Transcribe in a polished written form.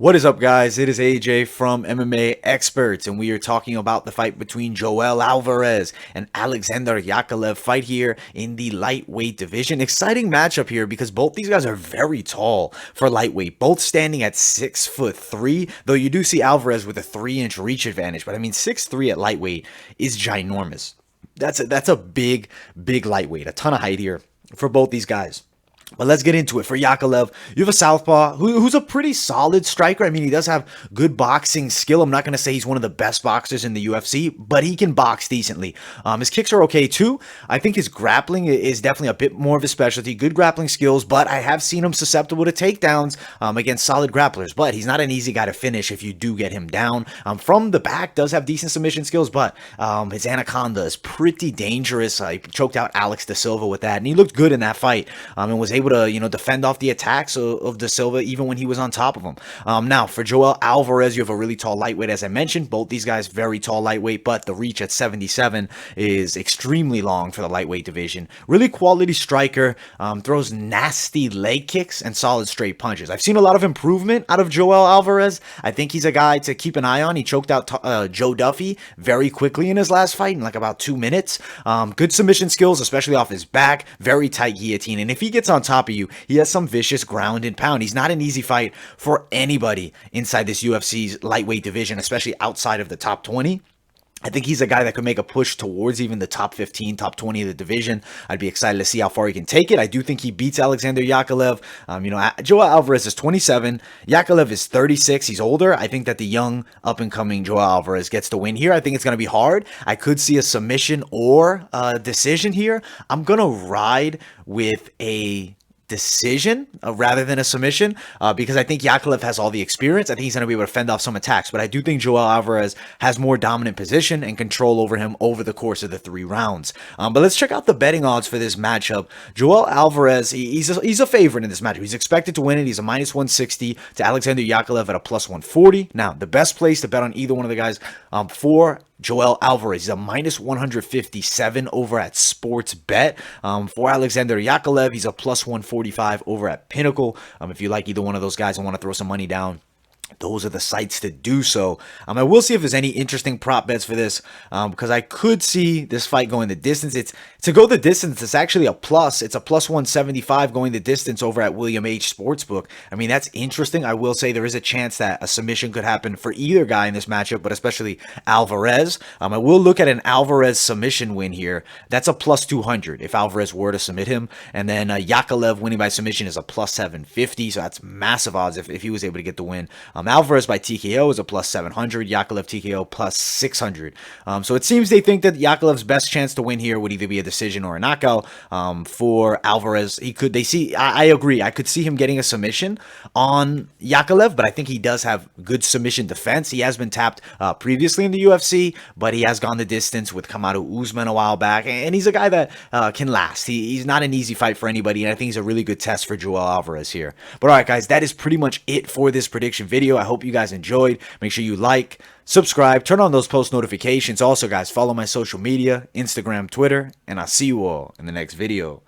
What is up, guys? It is AJ from MMA Experts, and we are talking about the fight between Joel Alvarez and Alexander Yakovlev fight here in the lightweight division. Exciting matchup here because both these guys are very tall for lightweight, both standing at 6'3", though you do see Alvarez with a 3-inch reach advantage. But I mean, 6'3" at lightweight is ginormous. That's a big lightweight, a ton of height here for both these guys. But let's get into it. For Yakovlev, you have a southpaw who's a pretty solid striker. I mean, he does have good boxing skill. I'm not going to say he's one of the best boxers in the UFC, but he can box decently. His kicks are okay too. I think his grappling is definitely a bit more of his specialty. Good grappling skills, but I have seen him susceptible to takedowns against solid grapplers. But he's not an easy guy to finish if you do get him down. From the back, does have decent submission skills, but his anaconda is pretty dangerous. He choked out Alex Da Silva with that, and he looked good in that fight and was able to, defend off the attacks of Da Silva even when he was on top of him. Now, for Joel Alvarez, you have a really tall lightweight, as I mentioned. Both these guys very tall lightweight, but the reach at 77 is extremely long for the lightweight division. Really quality striker, throws nasty leg kicks and solid straight punches. I've seen a lot of improvement out of Joel Alvarez. I think he's a guy to keep an eye on. He choked out Joe Duffy very quickly in his last fight in like about 2 minutes. Good submission skills, especially off his back. Very tight guillotine, and if he gets on top of you, he has some vicious ground and pound. He's not an easy fight for anybody inside this UFC's lightweight division, especially outside of the top 20. I think he's a guy that could make a push towards even the top 15, top 20 of the division. I'd be excited to see how far he can take it. I do think he beats Alexander Yakovlev. Joel Alvarez is 27. Yakovlev is 36. He's older. I think that the young, up-and-coming Joel Alvarez gets the win here. I think it's going to be hard. I could see a submission or a decision here. I'm going to ride with a decision rather than a submission because I think Yakovlev has all the experience. I think he's going to be able to fend off some attacks, but I do think Joel Alvarez has more dominant position and control over him over the course of the 3 rounds. But let's check out the betting odds for this matchup. Joel Alvarez, he's a favorite in this matchup. He's expected to win it. He's a -160 to Alexander Yakovlev at a +140. Now, the best place to bet on either one of the guys for Joel Alvarez, he's a -157 over at Sportsbet. For Alexander Yakovlev, he's a +145 over at Pinnacle. If you like either one of those guys and want to throw some money down, those are the sites to do so. I will see if there's any interesting prop bets for this because I could see this fight going the distance. To go the distance, it's actually a plus. It's a +175 going the distance over at William H. Sportsbook. I mean, that's interesting. I will say there is a chance that a submission could happen for either guy in this matchup, but especially Alvarez. I will look at an Alvarez submission win here. That's a +200 if Alvarez were to submit him. And then Yakovlev winning by submission is a +750. So that's massive odds if he was able to get the win. Alvarez by TKO is a +700. Yakovlev TKO +600. So it seems they think that Yakovlev's best chance to win here would either be a decision or a knockout. For Alvarez, I agree. I could see him getting a submission on Yakovlev, but I think he does have good submission defense. He has been tapped previously in the UFC, but he has gone the distance with Kamaru Usman a while back, and he's a guy that can last. He's not an easy fight for anybody, and I think he's a really good test for Joel Alvarez here. But all right, guys, that is pretty much it for this prediction video. I hope you guys enjoyed. Make sure you like, subscribe, turn on those post notifications. Also, guys, follow my social media, Instagram, Twitter, and I'll see you all in the next video.